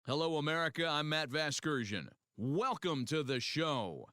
Hello, America. I'm Matt Vasgersian. Welcome to the show.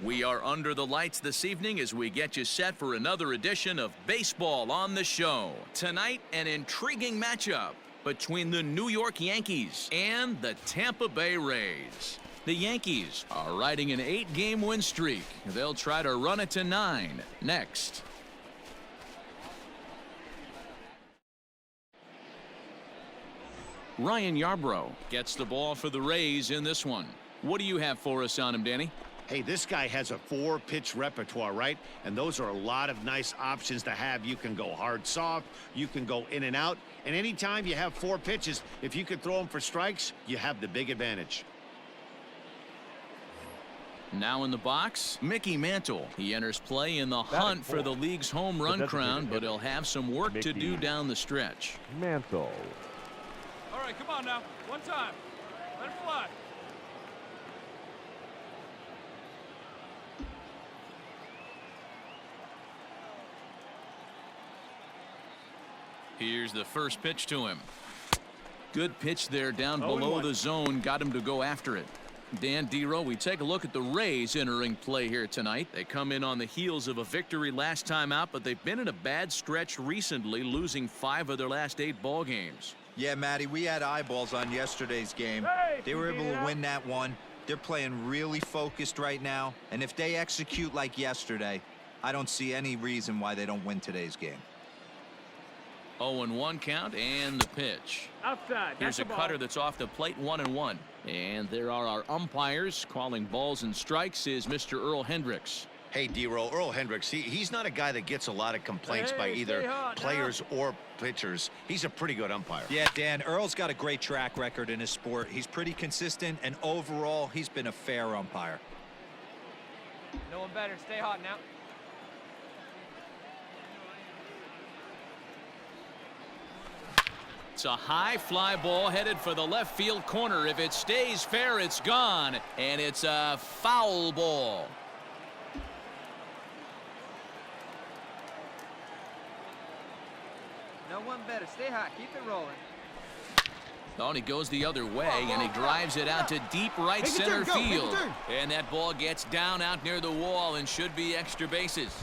We are under the lights this evening as we get you set for another edition of Baseball on the Show. Tonight, an intriguing matchup between the New York Yankees and the Tampa Bay Rays. The Yankees are riding an 8-game win streak. They'll try to run it to 9 next. Ryan Yarbrough gets the ball for the Rays in this one. What do you have for us on him, Danny? Hey, this guy has a 4-pitch repertoire, right? And those are a lot of nice options to have. You can go hard, soft. You can go in and out. And anytime you have 4 pitches, if you can throw them for strikes, you have the big advantage. Now in the box, Mickey Mantle. He enters play in the hunt for the league's home run crown, but he'll have some work to do down the stretch. Mantle. All right, come on now. One time. Let it fly. Here's the first pitch to him. Good pitch there down below the zone. Got him to go after it. Dan Dero, we take a look at the Rays entering play here tonight. They come in on the heels of a victory last time out, but they've been in a bad stretch recently, losing 5 of their last 8 ball games. Yeah, Matty, we had eyeballs on yesterday's game. They were able to win that one. They're playing really focused right now, and if they execute like yesterday, I don't see any reason why they don't win today's game. 0-1 count and the pitch. Outside. Here's a cutter that's off the plate, 1-1. And there are our umpires calling balls and strikes is Mr. Earl Hendricks. Hey, Dero, Earl Hendricks, he's not a guy that gets a lot of complaints by either players or pitchers. He's a pretty good umpire. Yeah, Dan, Earl's got a great track record in his sport. He's pretty consistent, and overall, he's been a fair umpire. No one better. Stay hot now. It's a high fly ball headed for the left field corner. If it stays fair, it's gone, and it's a foul ball. No one better. Stay hot. Keep it rolling. Oh, and he goes the other way, and he drives it out to deep right center field. And that ball gets down out near the wall and should be extra bases.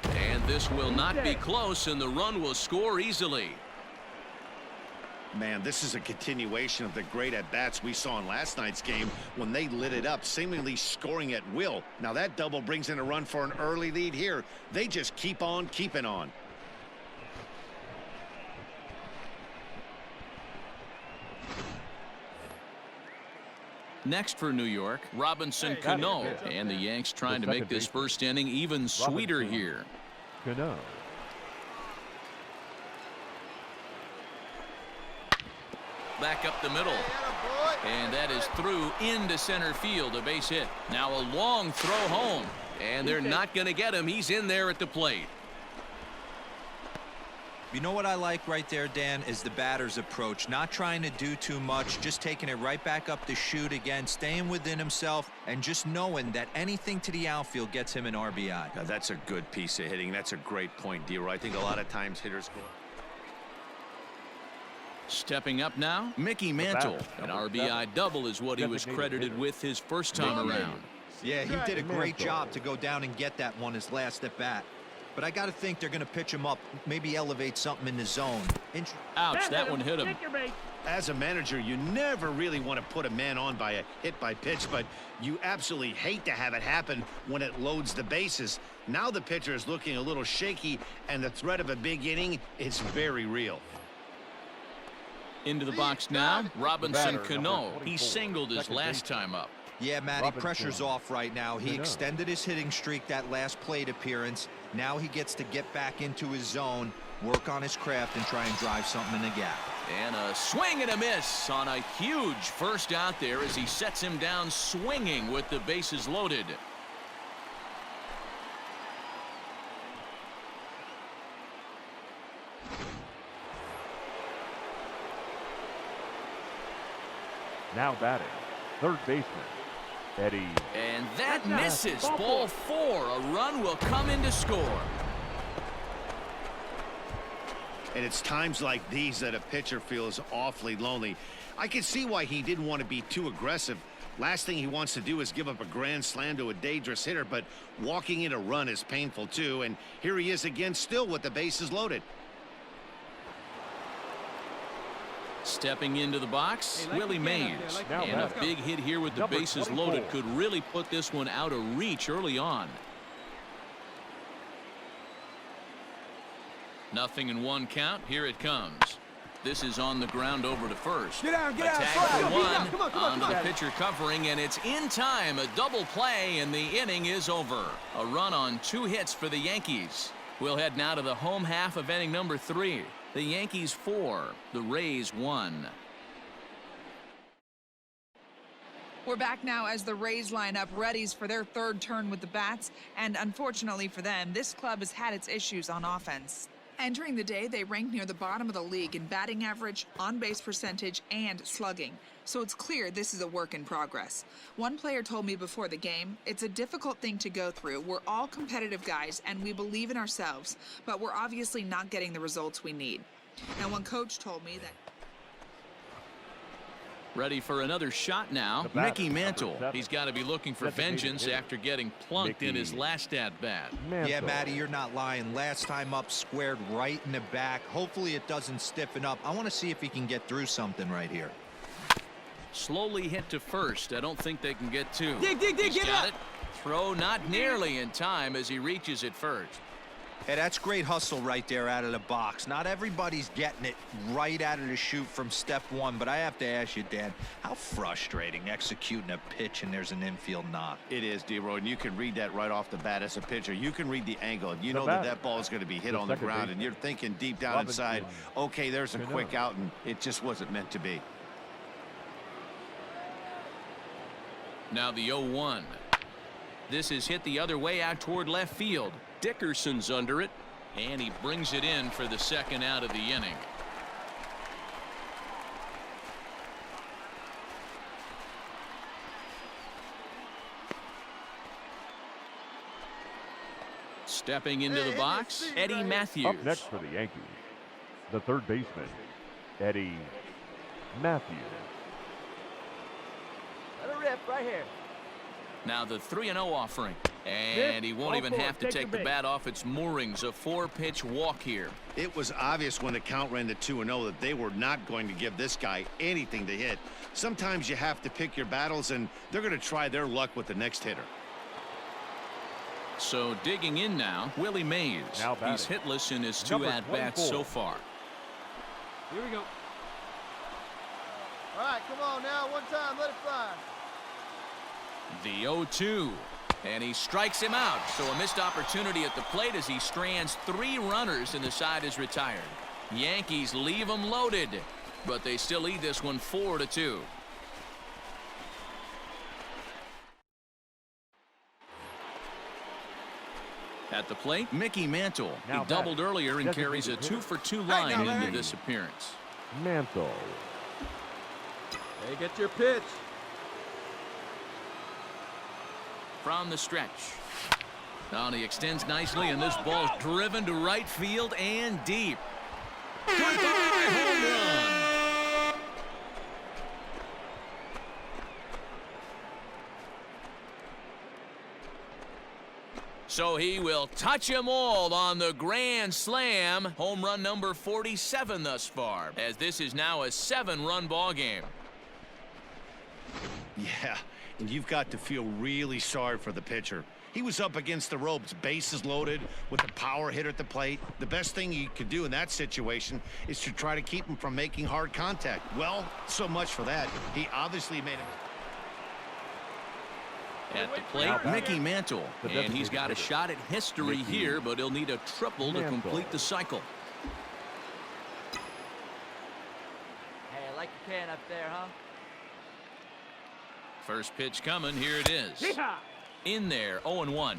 And this will not be close, and the run will score easily. Man, this is a continuation of the great at-bats we saw in last night's game when they lit it up, seemingly scoring at will. Now that double brings in a run for an early lead here. They just keep on keeping on. Next for New York, Robinson Cano. And the Yanks trying to make this first inning even sweeter here. Cano. Back up the middle. And that is through into center field, a base hit. Now a long throw home. And they're not going to get him. He's in there at the plate. You know what I like right there, Dan, is the batter's approach. Not trying to do too much, just taking it right back up the chute again, staying within himself, and just knowing that anything to the outfield gets him an RBI. Now, that's a good piece of hitting. That's a great point, Dero. I think a lot of times hitters go. Stepping up now, Mickey Mantle. An RBI double is what he was credited with his first time around. Yeah, he did a great job to go down and get that one his last at bat. But I got to think they're going to pitch him up, maybe elevate something in the zone. Ouch, that one hit him. As a manager, you never really want to put a man on by a hit by pitch, but you absolutely hate to have it happen when it loads the bases. Now the pitcher is looking a little shaky, and the threat of a big inning is very real. Into the box now, Robinson Cano. He singled his last time up. Yeah, Matty, pressure's off right now. He extended his hitting streak that last plate appearance. Now he gets to get back into his zone, work on his craft, and try and drive something in the gap. And a swing and a miss on a huge first out there as he sets him down swinging with the bases loaded. Now batting, third baseman, Eddie. And that misses. Ball 4. A run will come in to score. And it's times like these that a pitcher feels awfully lonely. I can see why he didn't want to be too aggressive. Last thing he wants to do is give up a grand slam to a dangerous hitter, but walking in a run is painful too. And here he is again, still with the bases loaded. Stepping into the box, Willie Mays. And a big hit here with the bases loaded could really put this one out of reach early on. 0-1 count. Here it comes. This is on the ground over to first. Get out, Attack for one. Onto the pitcher covering, and it's in time. A double play, and the inning is over. A run on 2 hits for the Yankees. We'll head now to the home half of inning number 3. The Yankees 4, the Rays 1. We're back now as the Rays line up readies for their third turn with the bats, and unfortunately for them, this club has had its issues on offense. Entering the day, they ranked near the bottom of the league in batting average, on-base percentage, and slugging. So it's clear this is a work in progress. One player told me before the game, it's a difficult thing to go through. We're all competitive guys, and we believe in ourselves, but we're obviously not getting the results we need. Now, one coach told me that... Ready for another shot now, Mickey Mantle. He's got to be looking for vengeance after getting plunked in his last at-bat. Yeah, Matty, you're not lying. Last time up, squared right in the back. Hopefully it doesn't stiffen up. I want to see if he can get through something right here. Slowly hit to first. I don't think they can get 2. Dig, He's get got up. it. Throw not nearly in time as he reaches it first. Hey, that's great hustle right there out of the box. Not everybody's getting it right out of the chute from step 1, but I have to ask you, Dan, how frustrating executing a pitch and there's an infield knock. It is, D-Roy, and you can read that right off the bat as a pitcher. You can read the angle, and you know that that ball is going to be hit on the ground, and you're thinking deep down inside, okay, there's a quick out, and it just wasn't meant to be. Now the 0-1. This is hit the other way out toward left field. Dickerson's under it, and he brings it in for the second out of the inning. Stepping into the box, Eddie Matthews. Up next for the Yankees, the third baseman, Eddie Matthews. Let it rip right here. Now the 3-0 offering. And he won't even have to take the bat off its moorings. A 4-pitch walk here. It was obvious when the count ran to 2-0 that they were not going to give this guy anything to hit. Sometimes you have to pick your battles, and they're going to try their luck with the next hitter. So digging in now, Willie Mays. He's hitless in his 2 at-bats so far. Here we go. All right, come on now. One time, let it fly. The 0-2. And he strikes him out. So a missed opportunity at the plate as he strands 3 runners and the side is retired. Yankees leave them loaded, but they still lead this one 4-2. At the plate, Mickey Mantle. He doubled earlier and carries a 2-for-2 line into this appearance. Mantle. Hey, get your pitch. From the stretch. Now he extends nicely, and this ball's driven to right field and deep. Goodbye, home run. So he will touch them all on the grand slam. Home run number 47 thus far, as this is now a 7-run ball game. Yeah, and you've got to feel really sorry for the pitcher. He was up against the ropes, bases loaded, with a power hitter at the plate. The best thing you could do in that situation is to try to keep him from making hard contact. Well, so much for that. He obviously made a At the plate, Mickey Mantle. And he's got a shot at history here, but he'll need a triple to complete the cycle. Hey, I like your can up there, huh? First pitch coming. Here it is. In there, 0-1.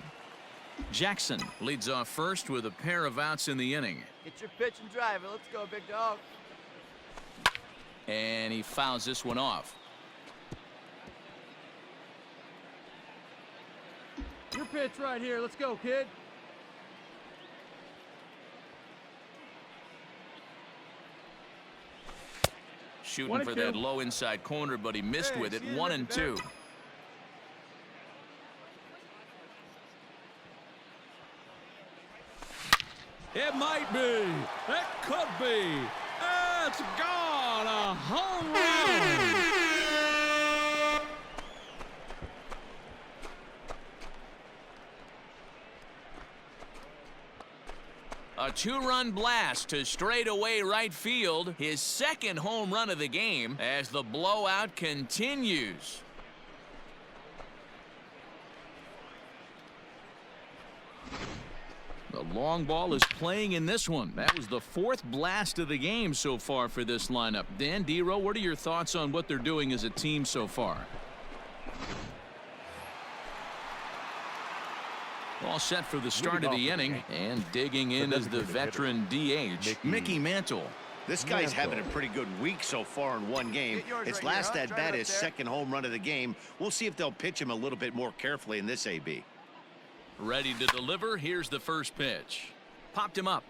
Jackson leads off first with a pair of outs in the inning. Get your pitch and drive it. Let's go, big dog. And he fouls this one off. Your pitch right here. Let's go, kid. Shooting for that low inside corner, but he missed with it. 1-2. It might be. It could be. It's gone. A home run. A 2-run blast to straightaway right field. His second home run of the game as the blowout continues. The long ball is playing in this one. That was the 4th blast of the game so far for this lineup. Dan, D-Row, what are your thoughts on what they're doing as a team so far? All set for the start of the inning, and digging in is the veteran DH, Mickey Mantle. This guy's having a pretty good week so far in one game. His last at bat is second home run of the game. We'll see if they'll pitch him a little bit more carefully in this AB. Ready to deliver. Here's the first pitch. Popped him up.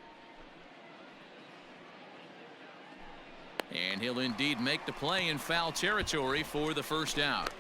And he'll indeed make the play in foul territory for the first out.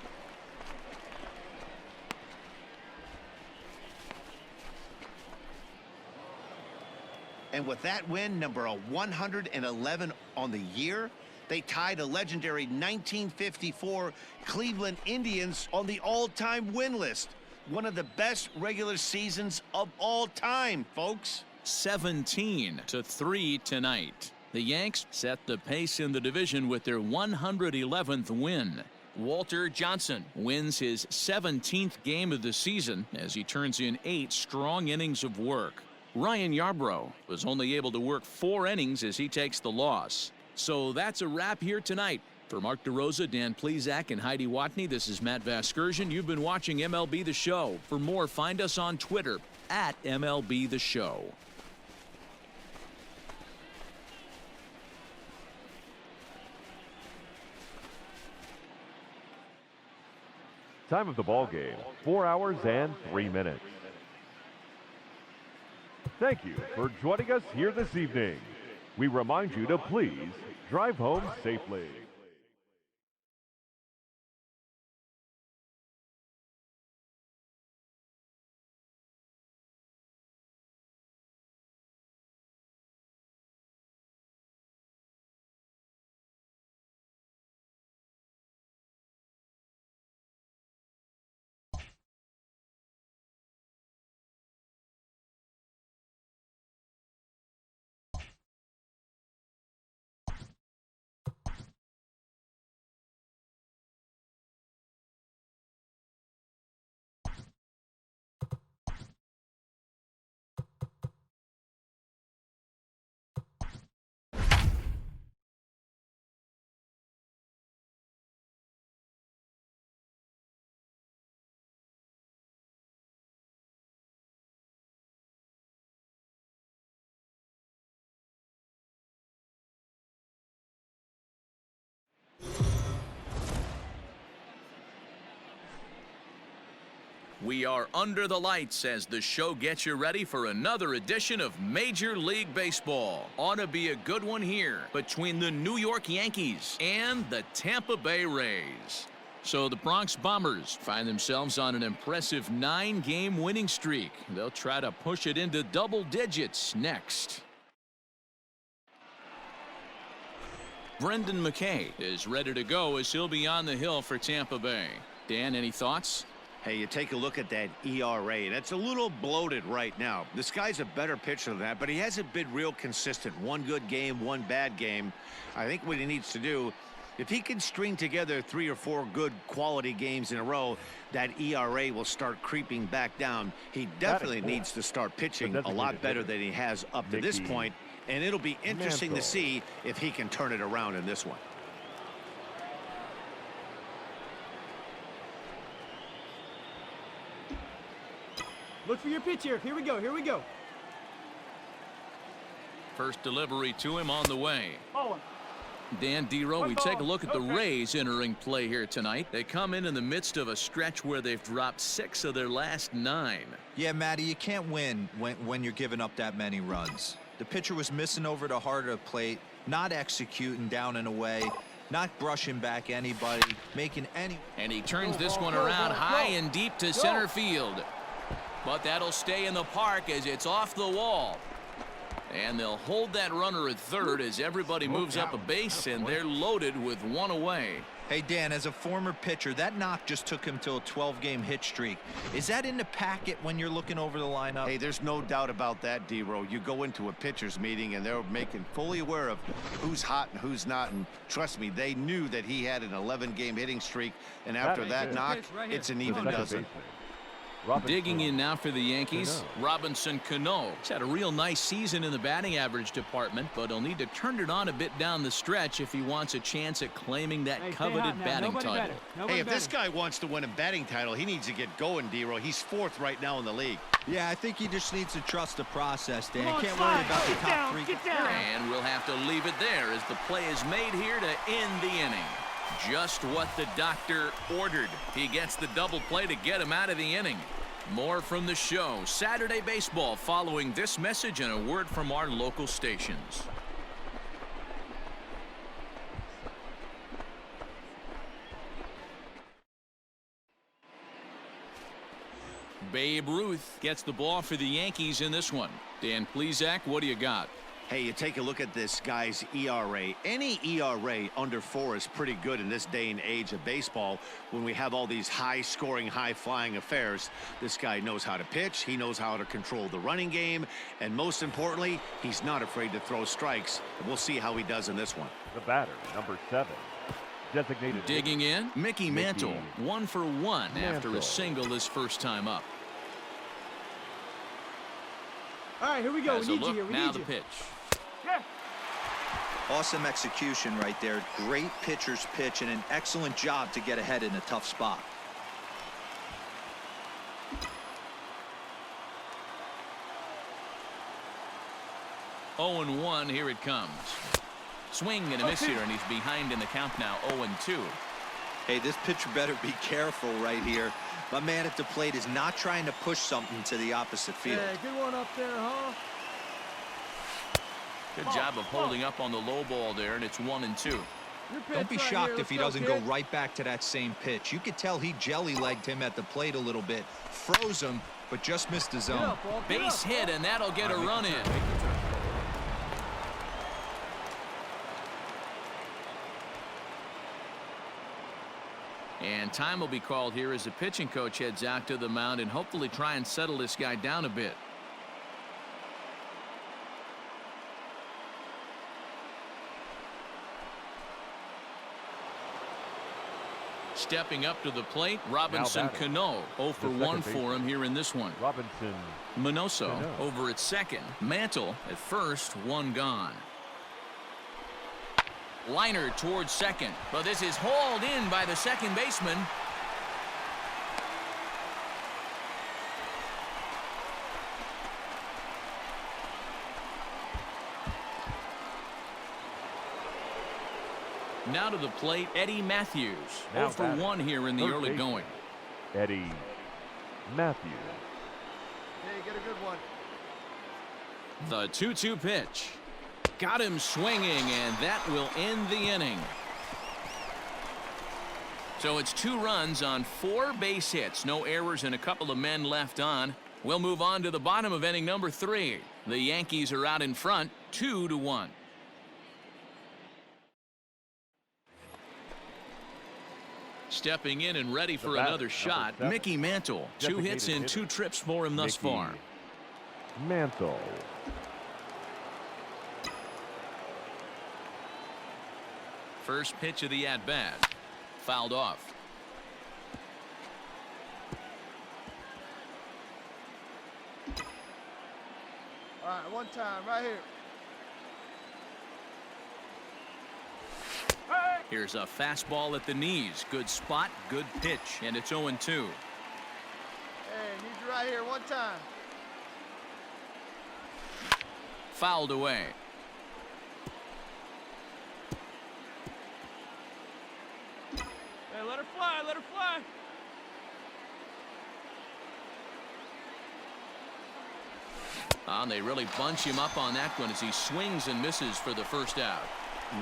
And with that win, number 111 on the year, they tied a legendary 1954 Cleveland Indians on the all-time win list. One of the best regular seasons of all time, folks. 17-3 tonight. The Yanks set the pace in the division with their 111th win. Walter Johnson wins his 17th game of the season as he turns in 8 strong innings of work. Ryan Yarbrough was only able to work 4 innings as he takes the loss. So that's a wrap here tonight. For Mark DeRosa, Dan Plesac, and Heidi Watney, this is Matt Vasgersian. You've been watching MLB The Show. For more, find us on Twitter at MLB The Show. Time of the ball game, 4 hours and 3 minutes. Thank you for joining us here this evening. We remind you to please drive home safely. We are under the lights as the show gets you ready for another edition of Major League Baseball. Ought to be a good one here between the New York Yankees and the Tampa Bay Rays. So the Bronx Bombers find themselves on an impressive 9-game winning streak. They'll try to push it into double digits next. Brendan McKay is ready to go as he'll be on the hill for Tampa Bay. Dan, any thoughts? Hey, you take a look at that ERA, and it's a little bloated right now. This guy's a better pitcher than that, but he hasn't been real consistent. One good game, one bad game. I think what he needs to do, if he can string together 3 or 4 good quality games in a row, that ERA will start creeping back down. He definitely needs to start pitching a lot better than he has up to this point, and it'll be interesting to see if he can turn it around in this one. Look for your pitch here. Here we go. Here we go. First delivery to him on the way. Oh. Dan Dero, we take a look at the Rays entering play here tonight. They come in the midst of a stretch where they've dropped 6 of their last 9. Yeah, Matty, you can't win when you're giving up that many runs. The pitcher was missing over the heart of the plate, not executing down and away, not brushing back anybody, making any. And he turns this one around high and deep to center field. But that'll stay in the park as it's off the wall. And they'll hold that runner at third as everybody moves up a base, and they're loaded with 1 away. Hey, Dan, as a former pitcher, that knock just took him to a 12-game hit streak. Is that in the packet when you're looking over the lineup? Hey, there's no doubt about that, Dero. You go into a pitcher's meeting, and they're making fully aware of who's hot and who's not. And trust me, they knew that he had an 11-game hitting streak. And after that knock, it's an even dozen. Digging in now for the Yankees, Robinson Cano. He's had a real nice season in the batting average department, but he'll need to turn it on a bit down the stretch if he wants a chance at claiming that coveted batting title. Hey, if this guy wants to win a batting title, he needs to get going, Dero. He's 4th right now in the league. Yeah, I think he just needs to trust the process, Dan. Can't worry about the top 3. And we'll have to leave it there as the play is made here to end the inning. Just what the doctor ordered. He gets the double play to get him out of the inning. More from the show. Saturday Baseball following this message and a word from our local stations. Babe Ruth gets the ball for the Yankees in this one. Dan Plesac, what do you got? Hey, you take a look at this guy's ERA. Any ERA under 4 is pretty good in this day and age of baseball when we have all these high-scoring, high-flying affairs. This guy knows how to pitch. He knows how to control the running game. And most importantly, he's not afraid to throw strikes. We'll see how he does in this one. The batter, number 7. Designated digging in, Mickey Mantle, 1 for 1 after a single his first time up. All right, here we go. As We need you here. now the pitch. Awesome execution right there. Great pitcher's pitch and an excellent job to get ahead in a tough spot. Oh, 0-1, here it comes. Swing and a miss here, and he's behind in the count now, 0-2. Hey, this pitcher better be careful right here. My man at the plate is not trying to push something to the opposite field. Hey, good one up there, huh? Good job of holding up on the low ball there, and it's 1-2. Don't be shocked if he doesn't go right back to that same pitch. You could tell he jelly-legged him at the plate a little bit, froze him, but just missed the zone. Base hit, and that'll get a run in. And time will be called here as the pitching coach heads out to the mound and hopefully try and settle this guy down a bit. Stepping up to the plate, Robinson Cano. 0 for 1 for him here in this one. Robinson Minoso over at second. Mantle at first, 1 gone. Liner towards second, but this is hauled in by the second baseman. Now to the plate, Eddie Matthews. 0 for 1 here in the early going. Eddie Matthews. Hey, get a good one. The 2-2 pitch. Got him swinging, and that will end the inning. So it's 2 runs on 4 base hits. No errors and a couple of men left on. We'll move on to the bottom of inning number 3. The Yankees are out in front, 2-1. Stepping in and ready for another shot, Mickey Mantle. 2 hits in 2 trips for him thus far. Mantle. First pitch of the at-bat. Fouled off. All right, one time, right here. Here's a fastball at the knees. Good spot, good pitch, and it's 0-2. Hey, need you right here, one time. Fouled away. Hey, let her fly, let her fly. And they really bunch him up on that one as he swings and misses for the first out.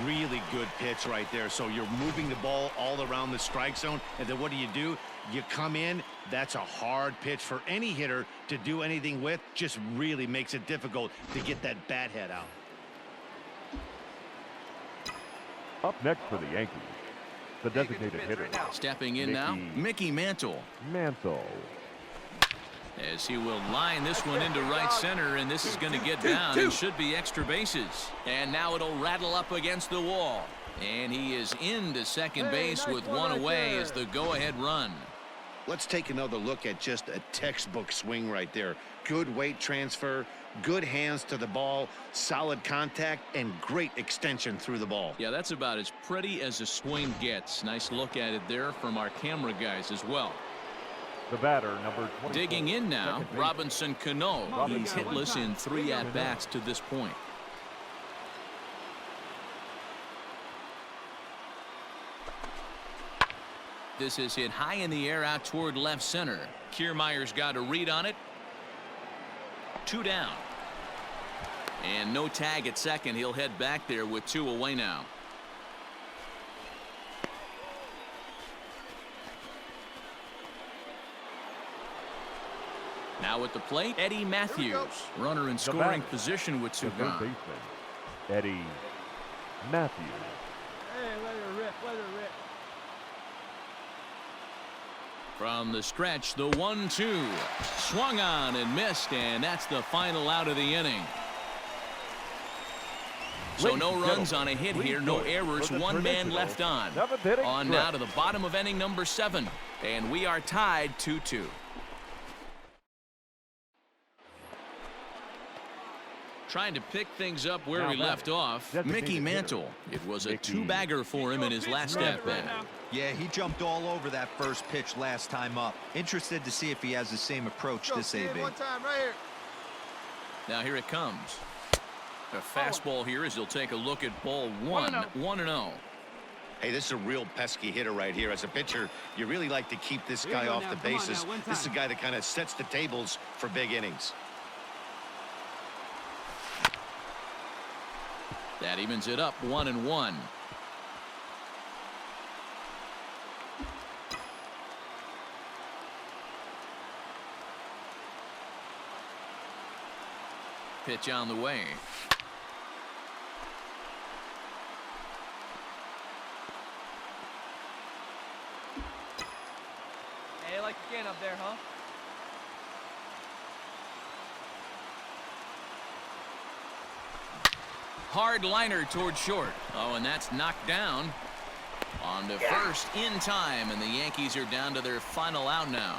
Really good pitch right there. So you're moving the ball all around the strike zone, and then what do? You come in. That's a hard pitch for any hitter to do anything with. Just really makes it difficult to get that bat head out. Up next for the Yankees, the designated hitter. Stepping in now, Mickey Mantle. Mantle. As he will line this one into right center, and this is going to get down and should be extra bases. And now it'll rattle up against the wall. And he is into second base with one away as the go-ahead run. Let's take another look at just a textbook swing right there. Good weight transfer, good hands to the ball, solid contact, and great extension through the ball. Yeah, that's about as pretty as a swing gets. Nice look at it there from our camera guys as well. The batter, number 24. Digging in now, Robinson Cano. He's hitless in 3 at-bats to this point. This is hit high in the air out toward left center. Kiermaier's got a read on it. 2 down. And no tag at second. He'll head back there with 2 away now. Now at the plate, Eddie Matthews. Runner in scoring position with 2 gone. Eddie Matthews. Hey, let her rip, let her rip. From the stretch, the 1-2. Swung on and missed, and that's the final out of the inning. So no runs on a hit here, no errors, 1 man left on. On now to the bottom of inning number 7, and we are tied 2-2. Trying to pick things up where we left off, Mickey Mantle. It was a 2-bagger for him in his last at-bat. Yeah, he jumped all over that first pitch last time up. Interested to see if he has the same approach this AB. One time, right here. Now here it comes. A fastball here as he'll take a look at ball 1, 1-0. Hey, this is a real pesky hitter right here. As a pitcher, you really like to keep this guy off the bases. This is a guy that kind of sets the tables for big innings. That evens it up 1-1. Pitch on the way. Hey, like again up there, huh? Hard liner toward short. Oh, and that's knocked down. On to first in time, and the Yankees are down to their final out now.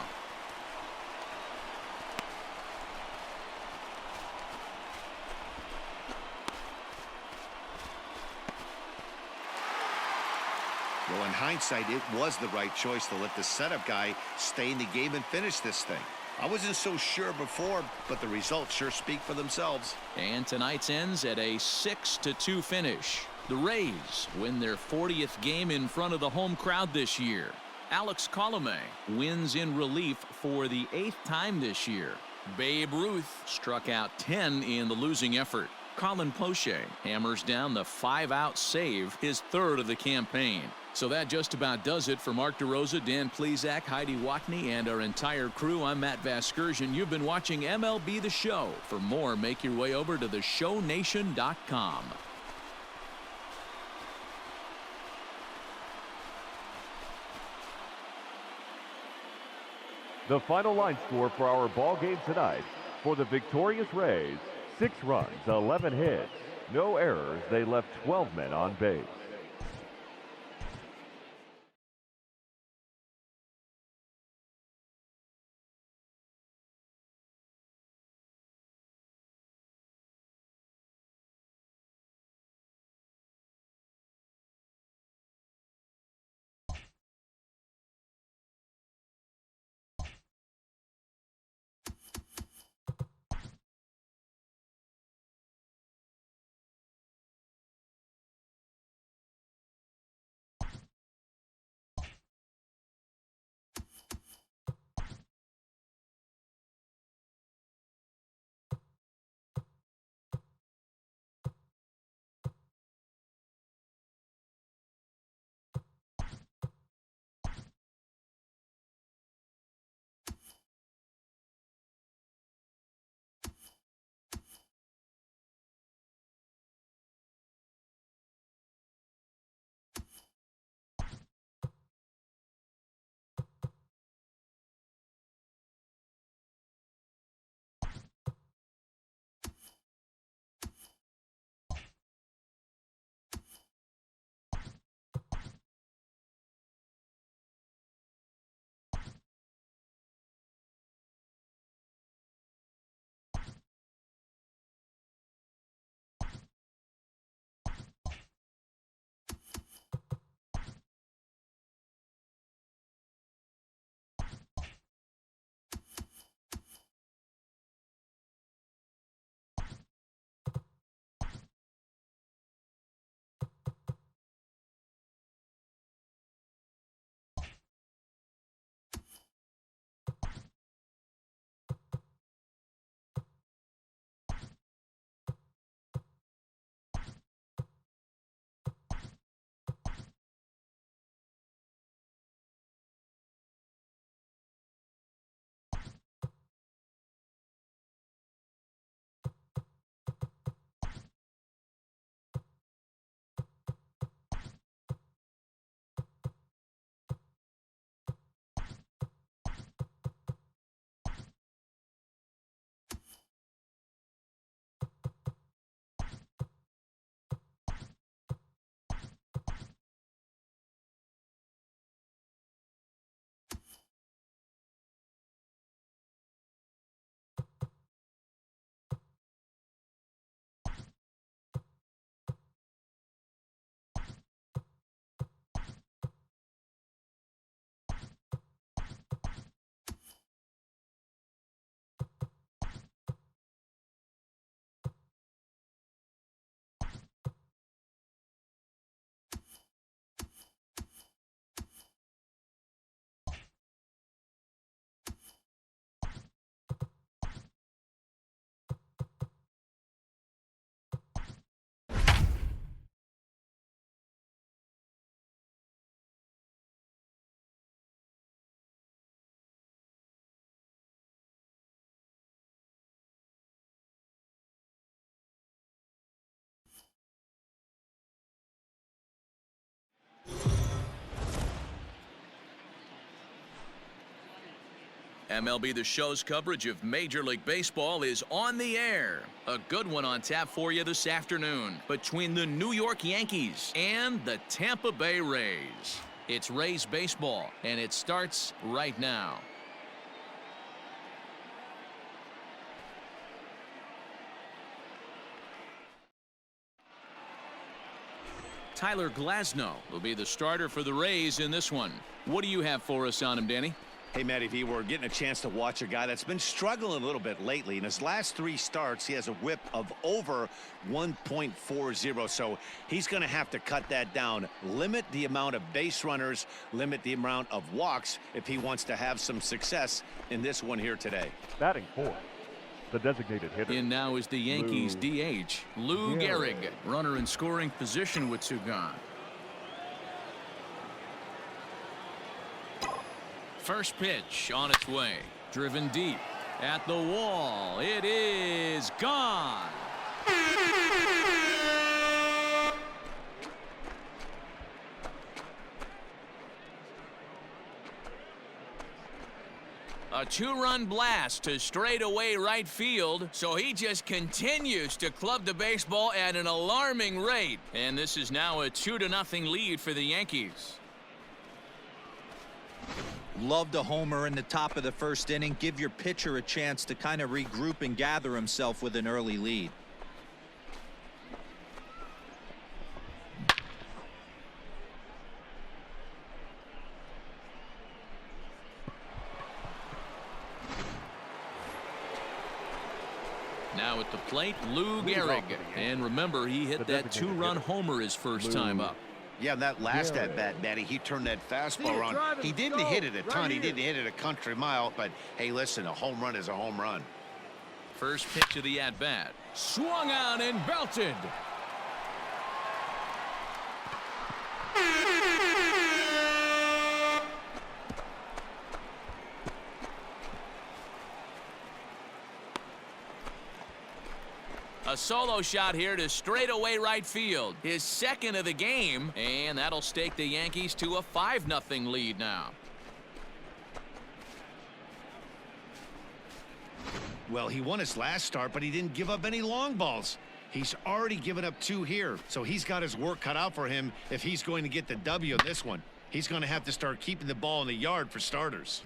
Well, in hindsight, it was the right choice to let the setup guy stay in the game and finish this thing. I wasn't so sure before, but the results sure speak for themselves. And tonight's ends at a 6-2 finish. The Rays win their 40th game in front of the home crowd this year. Alex Colomé wins in relief for the 8th time this year. Babe Ruth struck out 10 in the losing effort. Colin Poche hammers down the 5-out save, his 3rd of the campaign. So that just about does it for Mark DeRosa, Dan Plesac, Heidi Watney, and our entire crew. I'm Matt Vasgersian. You've been watching MLB The Show. For more, make your way over to theshownation.com. The final line score for our ball game tonight: for the victorious Rays, 6 runs, 11 hits, no errors. They left 12 men on base. MLB The Show's coverage of Major League Baseball is on the air. A good one on tap for you this afternoon between the New York Yankees and the Tampa Bay Rays. It's Rays baseball, and it starts right now. Tyler Glasnow will be the starter for the Rays in this one. What do you have for us on him, Danny? Hey, Matty V, we're getting a chance to watch a guy that's been struggling a little bit lately. In his last 3 starts, he has a whip of over 1.40, so he's going to have to cut that down, limit the amount of base runners, limit the amount of walks if he wants to have some success in this one here today. Batting fourth, the designated hitter. In now is the Yankees DH, Lou Gehrig, runner in scoring position with 2 gone. First pitch on its way. Driven deep at the wall. It is gone. A two-run blast to straightaway right field, so he just continues to club the baseball at an alarming rate. And this is now a 2-0 lead for the Yankees. Loved a homer in the top of the first inning. Give your pitcher a chance to kind of regroup and gather himself with an early lead. Now at the plate, Lou Gehrig. And remember, he hit that two-run homer his first time up. Yeah, that last at-bat, Matty, he turned that fastball around. He didn't hit it a ton. He didn't hit it a country mile. But, hey, listen, a home run is a home run. First pitch of the at-bat. Swung on and belted. A solo shot here to straightaway right field. His second of the game, and that'll stake the Yankees to a 5-0 lead now. Well, he won his last start, but he didn't give up any long balls. He's already given up 2 here, so he's got his work cut out for him if he's going to get the W in this one. He's going to have to start keeping the ball in the yard for starters.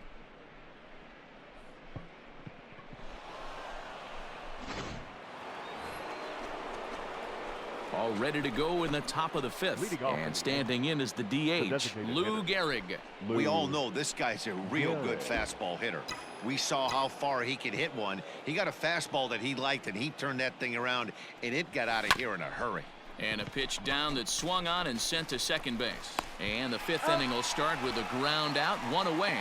All ready to go in the top of the 5th. And standing in is the DH, Lou Gehrig. We all know this guy's a real good fastball hitter. We saw how far he could hit one. He got a fastball that he liked, and he turned that thing around, and it got out of here in a hurry. And a pitch down that swung on and sent to second base. And the 5th inning will start with a ground out, 1 away.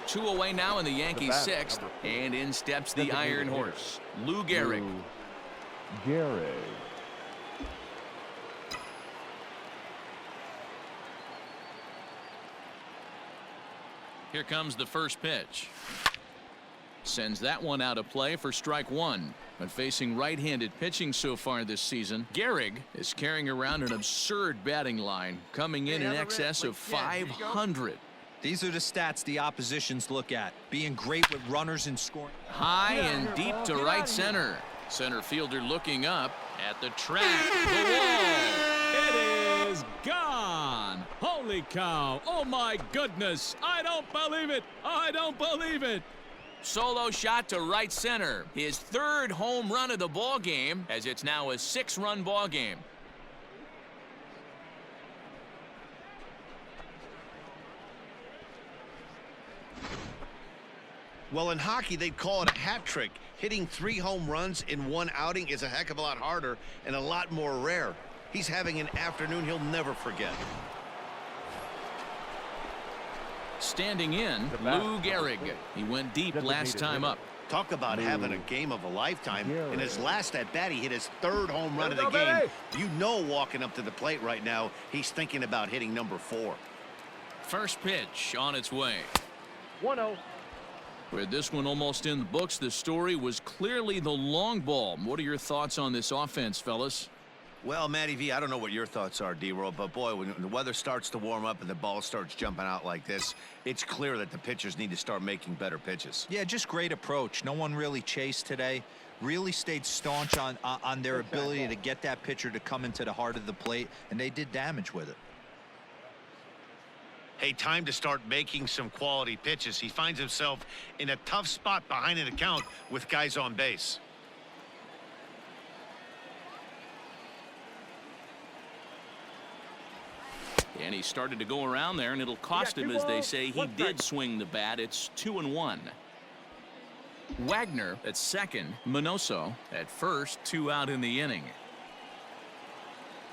Two away now in the Yankees' 6th, and in steps the Iron Horse, Lou Gehrig. Here comes the first pitch. Sends that one out of play for strike 1. But facing right-handed pitching so far this season, Gehrig is carrying around an absurd batting line, coming in excess of 500. These are the stats the oppositions look at. Being great with runners and scoring. High and deep to right center. Center fielder looking up at the track. The wall. It is gone. Holy cow. Oh, my goodness. I don't believe it. I don't believe it. Solo shot to right center. His 3rd home run of the ball game, as it's now a 6-run ball game. Well, in hockey, they'd call it a hat trick. Hitting 3 home runs in 1 outing is a heck of a lot harder and a lot more rare. He's having an afternoon he'll never forget. Standing in, Lou Gehrig. He went deep last time up. Talk about having a game of a lifetime. In his last at-bat, he hit his 3rd home run of the game. You know, walking up to the plate right now, he's thinking about hitting number 4. First pitch on its way. 1-0. With this one almost in the books, the story was clearly the long ball. What are your thoughts on this offense, fellas? Well, Matty V, I don't know what your thoughts are, D-Roll, but boy, when the weather starts to warm up and the ball starts jumping out like this, it's clear that the pitchers need to start making better pitches. Yeah, just great approach. No one really chased today. Really stayed staunch on their ability to get that pitcher to come into the heart of the plate, and they did damage with it. Hey, time to start making some quality pitches. He finds himself in a tough spot behind an account with guys on base. And he started to go around there, and it'll cost him, as they say. He did swing the bat. It's 2-1. Wagner at second. Minoso at first. 2 out in the inning.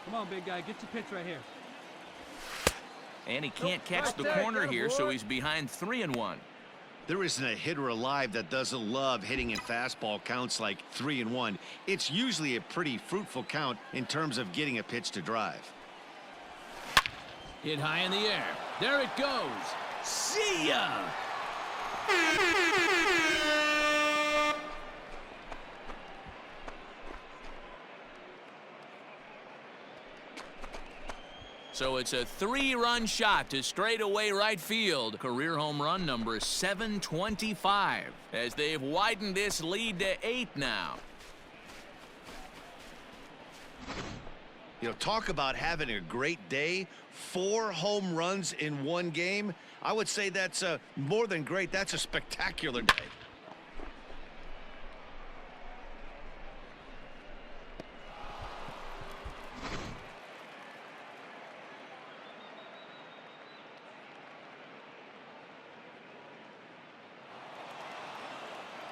Come on, big guy. Get your pitch right here. And he can't catch the corner here, so he's behind 3-1. There isn't a hitter alive that doesn't love hitting in fastball counts like 3-1. It's usually a pretty fruitful count in terms of getting a pitch to drive. Hit high in the air. There it goes. See ya! So it's a 3-run shot to straightaway right field. Career home run number 725 as they've widened this lead to 8 now. You know, talk about having a great day. 4 home runs in one game. I would say that's more than great. That's a spectacular day.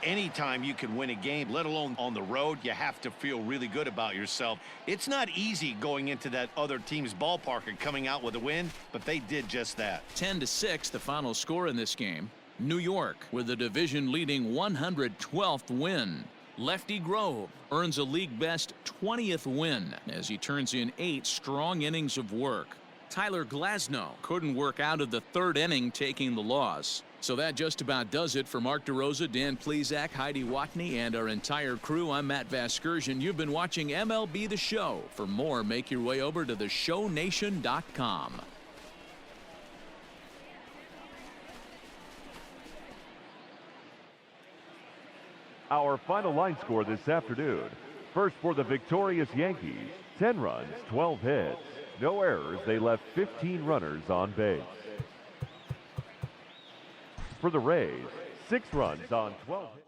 Anytime you can win a game, let alone on the road, you have to feel really good about yourself. It's not easy going into that other team's ballpark and coming out with a win, but they did just that. 10-6, the final score in this game. New York with the division-leading 112th win. Lefty Grove earns a league-best 20th win as he turns in 8 strong innings of work. Tyler Glasnow couldn't work out of the 3rd inning, taking the loss. So that just about does it for Mark DeRosa, Dan Plesac, Heidi Watney, and our entire crew. I'm Matt Vasgersian. You've been watching MLB The Show. For more, make your way over to theshownation.com. Our final line score this afternoon. First for the victorious Yankees, 10 runs, 12 hits. No errors, they left 15 runners on base. For the Rays, 6 runs on 12 hits.